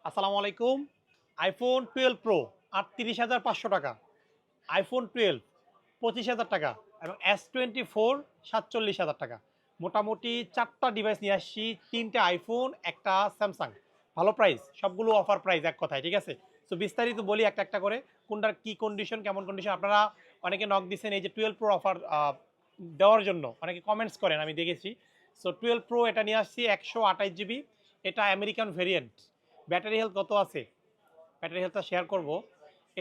আসসালামু আলাইকুম। IPhone 12 pro ৩৮,৫০০ টাকা, আইফোন 12 ২৫,০০০ টাকা এবং S24 ৪৭,০০০ টাকা। মোটামুটি ৪টা ডিভাইস নিয়ে আসছি, ৩টে আইফোন, একটা স্যামসাং। ভালো প্রাইস, সবগুলো অফার প্রাইস এক কথায়, ঠিক আছে? সো বিস্তারিত বলি একটা একটা করে, কোনটার কি কন্ডিশন, কেমন কন্ডিশন। আপনারা অনেকে নক দিচ্ছেন এই যে 12 প্রো অফার দেওয়ার জন্য, অনেকে কমেন্টস করেন, আমি দেখেছি। সো 12 প্রো এটা নিয়ে আসছি 128 জিবি, এটা আমেরিকান ভেরিয়েন্ট। ব্যাটারি হেলথ কত আছে? ব্যাটারি হেলথটা শেয়ার করব।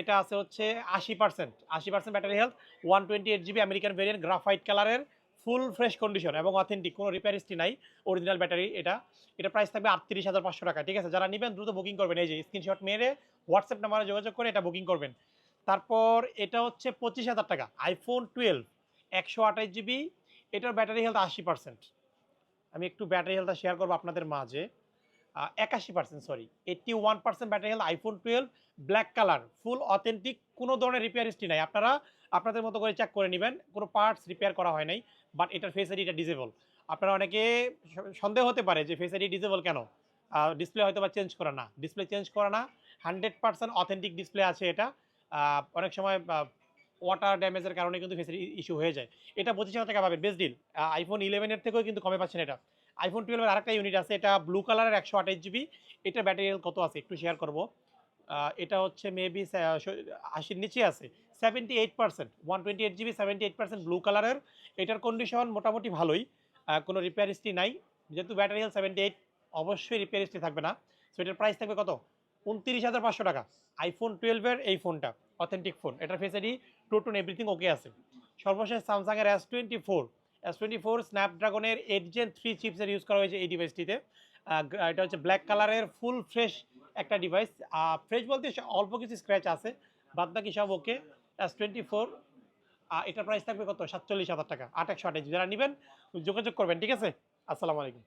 এটা আছে হচ্ছে 80%, 80% battery health, 128 GB American variant, graphite কালারের, ফুল ফ্রেশ কন্ডিশন এবং অথেন্টিক, কোনো রিপেয়ার হিস্ট্রি নাই, অরিজিনাল ব্যাটারি। এটা প্রাইস থাকবে 38,500 টাকা, ঠিক আছে? যারা নেবেন দ্রুত বুকিং করবেন, এই যে স্ক্রিনশট মেরে হোয়াটসঅ্যাপ নাম্বারে যোগাযোগ করে এটা বুকিং করবেন। তারপর এটা হচ্ছে 25,000 টাকা, আইফোন 12 128 জিবি, এটার ব্যাটারি হেলথ 80%। আমি একটু ব্যাটারি হেলথটা শেয়ার করবো আপনাদের মাঝে। 81%, sorry, 81% battery health, iPhone 12, black colour, ফুল অথেন্টিক, কোনো ধরনের রিপেয়ার হিস্ট্রি নাই। আপনারা আপনাদের মতো করে চেক করে নেবেন, কোনো পার্টস রিপেয়ার করা হয় নাই। বাট এটার ফেস আইডি এটা ডিজেবল। আপনারা অনেকে সন্দেহ হতে পারে যে ফেস আইডি ডিজেবল কেন, ডিসপ্লে হয়তো বা চেঞ্জ করা না, ডিসপ্লে চেঞ্জ করা না, 100% অথেন্টিক ডিসপ্লে আছে এটা। অনেক সময় ওয়াটার ড্যামেজের কারণে কিন্তু ফেস ইস্যু হয়ে যায়। এটা 25,000 টাকা পাবেন, বেস্ট ডিল। আইফোন 11-এর থেকেও কিন্তু কমে পাচ্ছেন এটা। আইফোন 12-এর আরেকটা ইউনিট আছে, এটা ব্লু কালারের 128 জিবি, এটা ব্যাটারি হেলথ কত আছে একটু শেয়ার করব। এটা হচ্ছে মেবি 80-র নিচে আছে, 78%, 128 জিবি, 78% ব্লু কালারের। এটার কন্ডিশন মোটামুটি ভালোই, কোনো রিপেয়ার হিস্ট্রি নাই। যেহেতু ব্যাটারি হেলথ 78, অবশ্যই রিপেয়ার হিস্ট্রি থাকবে না। সো এটার প্রাইস থাকবে কত? 29,500 টাকা, আইফোন 12-এর এই ফোনটা, অথেন্টিক ফোন। এটার face ID, Toton, everything okay আছে। সর্বশেষ স্যামসাংয়ের S24 স্ন্যাপড্রাগনের 8 Gen 3 চিপসের ইউজ করা হয়েছে এই ডিভাইসটিতে। এটা হচ্ছে ব্ল্যাক কালারের, ফুল ফ্রেশ একটা ডিভাইস। ফ্রেশ বলতে অল্প কিছু স্ক্র্যাচ আছে, বাদ বাকি সব ওকে। S24, এটার প্রাইস থাকবে কত? 47,000 টাকা, 8/128। যারা নেবেন যোগাযোগ করবেন, ঠিক আছে? আসসালামু আলাইকুম।